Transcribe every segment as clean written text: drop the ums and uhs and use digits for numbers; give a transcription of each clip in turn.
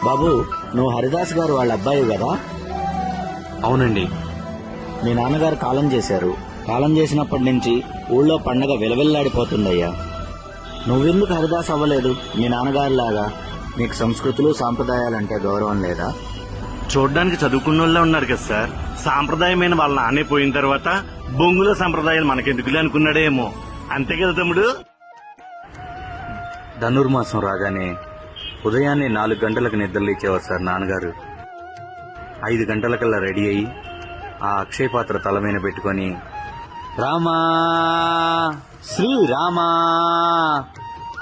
బాబు, నువ్వు హరిదాస్ గారు వాళ్ళ అబ్బాయి కదా? అవునండి. మీ నాన్నగారు కాలం చేశారు. కాలం చేసినప్పటి నుంచి ఊళ్ళో పండగ విలవిల్లాడిపోతుందయ్యా. నువ్వెందుకు హరిదాస్ అవ్వలేదు? మీ నాన్నగారిలాగా నీకు సంస్కృతులు సాంప్రదాయాలంటే గౌరవం లేదా? చూడ్డానికి చదువుకున్నోళ్ళే ఉన్నారు కదా సార్. సాంప్రదాయమైన వాళ్ళ నాన్నే పోయిన తర్వాత బొంగులో సంప్రదాయాలు మనకెందుకులే అనుకున్నాడేమో. అంతే కదా తమ్ముడు? ధనుర్మాసం రాగానే ఉదయాన్నే 4 గంటలకు నిద్రలేచేవారు సార్ నాన్నగారు. 5 గంటలకల్లా రెడీ అయ్యి ఆ అక్షయ పాత్ర తల మీద పెట్టుకొని రామా శ్రీరామా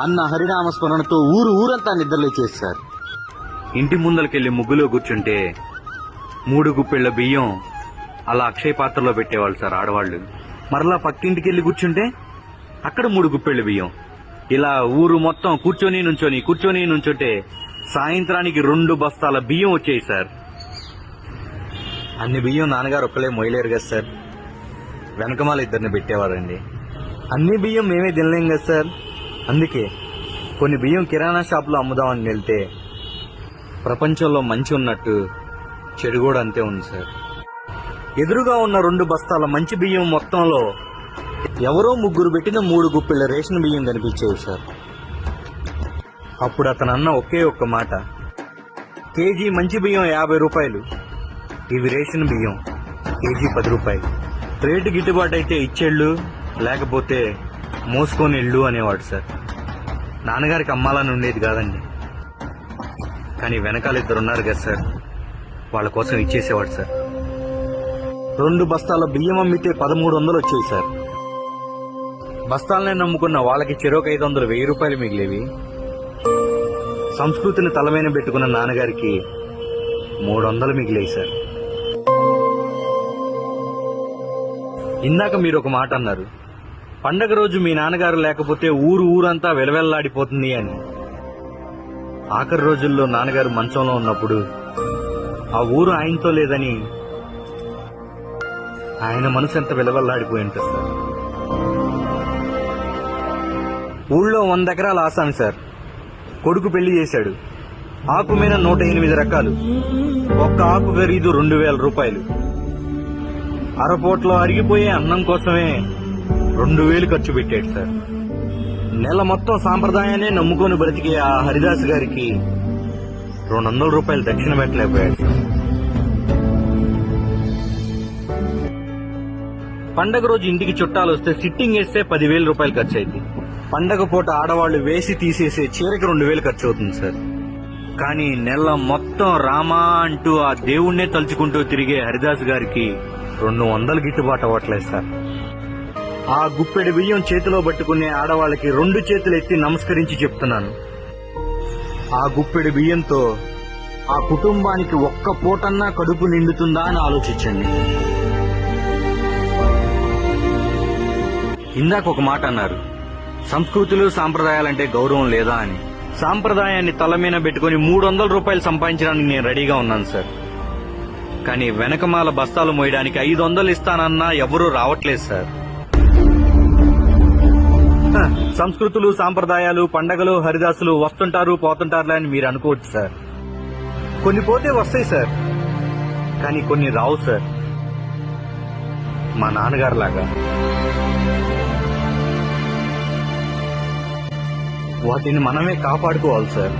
అన్న హరినామ స్మరణతో ఊరంతా నిద్రలేచేది సార్. ఇంటి ముందలకెళ్లి ముగ్గులో కూర్చుంటే 3 గుప్పెళ్ల బియ్యం అలా అక్షయ పాత్రలో పెట్టేవాళ్ళు సార్ ఆడవాళ్లు. మరలా పక్కింటికెళ్లి కూర్చుంటే అక్కడ 3 గుప్పెళ్ల బియ్యం. ఇలా ఊరు మొత్తం కూర్చొని నుంచుంటే సాయంత్రానికి 2 బస్తాల బియ్యం వచ్చాయి సార్. అన్ని బియ్యం నాన్నగారు ఒక్కలే మొయ్యలేరు కదా సార్. వెనకమాల 2 పెట్టేవారండి. అన్ని బియ్యం మేమే తినలేం కదా సార్. అందుకే కొన్ని బియ్యం కిరాణా షాపులో అమ్ముదామని వెళ్తే ప్రపంచంలో మంచి ఉన్నట్టు చెడు కూడా అంతే ఉంది సార్. ఎదురుగా ఉన్న 2 బస్తాల మంచి బియ్యం మొత్తంలో ఎవరో 3 పెట్టిన 3 గుప్పిళ్ల రేషన్ బియ్యం కనిపించేవి సార్. అప్పుడు అతను అన్న ఒకే ఒక్క మాట, కేజీ మంచి బియ్యం 50 రూపాయలు, ఇవి రేషన్ బియ్యం కేజీ 10 రూపాయలు. రేటు గిట్టుబాటు అయితే ఇచ్చేళ్ళు, లేకపోతే మోసుకొని ఇళ్ళు అనేవాడు సార్. నాన్నగారికి అమ్మాలని ఉండేది కాదండి, కానీ వెనకాల 2 ఉన్నారు కదా సార్, వాళ్ళ కోసం ఇచ్చేసేవాడు సార్. 2 బస్తాల బియ్యం అమ్మితే 1300 వచ్చేవి సార్. బస్తాలనే నమ్ముకున్న వాళ్ళకి చెరోక 500, 1000 రూపాయలు మిగిలేవి. సంస్కృతిని తలమైన పెట్టుకున్న నాన్నగారికి 300 మిగిలేవి సార్. ఇందాక మీరు ఒక మాట అన్నారు, పండగ రోజు మీ నాన్నగారు లేకపోతే ఊరంతా వెలవెల్లాడిపోతుంది అని. ఆఖరి రోజుల్లో నాన్నగారు మంచంలో ఉన్నప్పుడు ఆ ఊరు ఆయనతో లేదని ఆయన మనసు ఎంత వెలవెల్లాడిపోయి ఉంటుంది సార్. ఊళ్ళో 100 ఎకరాల ఆసామి సార్. కొడుకు పెళ్లి చేశాడు. ఆకు మీద 108 రకాలు. ఒక్క ఆకు ఖరీదు 2000 రూపాయలు. అరపోట్లో అరిగిపోయే అన్నం కోసమే 2000 ఖర్చు పెట్టాడు సార్. నెల మొత్తం సాంప్రదాయాన్ని నమ్ముకొని బ్రతికే ఆ హరిదాస్ గారికి 200 రూపాయలు దక్షిణ పెట్టలేకపోయాడు సార్. పండగ రోజు ఇంటికి చుట్టాలు వస్తే సిట్టింగ్ వేస్తే 10,000 రూపాయలు ఖర్చు అయింది. పండగ పూట ఆడవాళ్లు వేసి తీసేసే చీరకి 2000 ఖర్చు అవుతుంది సార్. కానీ నెల మొత్తం రామా అంటూ ఆ దేవుణ్ణే తలుచుకుంటూ తిరిగే హరిదాస్ గారికి 200 గిట్టుబాటు అవ్వట్లేదు సార్. ఆ గుప్పెడి బియ్యం చేతిలో పట్టుకునే ఆడవాళ్ళకి 2 చేతులు ఎత్తి నమస్కరించి చెప్తున్నాను, ఆ గుప్పెడి బియ్యంతో ఆ కుటుంబానికి ఒక్క పూటన్నా కడుపు నిండుతుందా అని ఆలోచించండి. ఇందాక ఒక మాట అన్నారు, సంస్కృతులు సాంప్రదాయాలంటే గౌరవం లేదా అని. సాంప్రదాయాన్ని తల మీద పెట్టుకుని 300 రూపాయలు సంపాదించడానికి నేను రెడీగా ఉన్నాను సార్. కానీ వెనకమాల బస్తాలు మోయడానికి 500 ఇస్తానన్నా ఎవరూ రావట్లేదు సార్. సంస్కృతులు సాంప్రదాయాలు పండగలు హరిదాసులు వస్తుంటారు పోతుంటారులే అని మీరు అనుకోవచ్చు సార్. కొన్ని పోతే వస్తాయి సార్, కానీ కొన్ని రావు సార్. మా నాన్నగారు లాగా వాటిని మనమే కాపాడుకోవాలి సార్.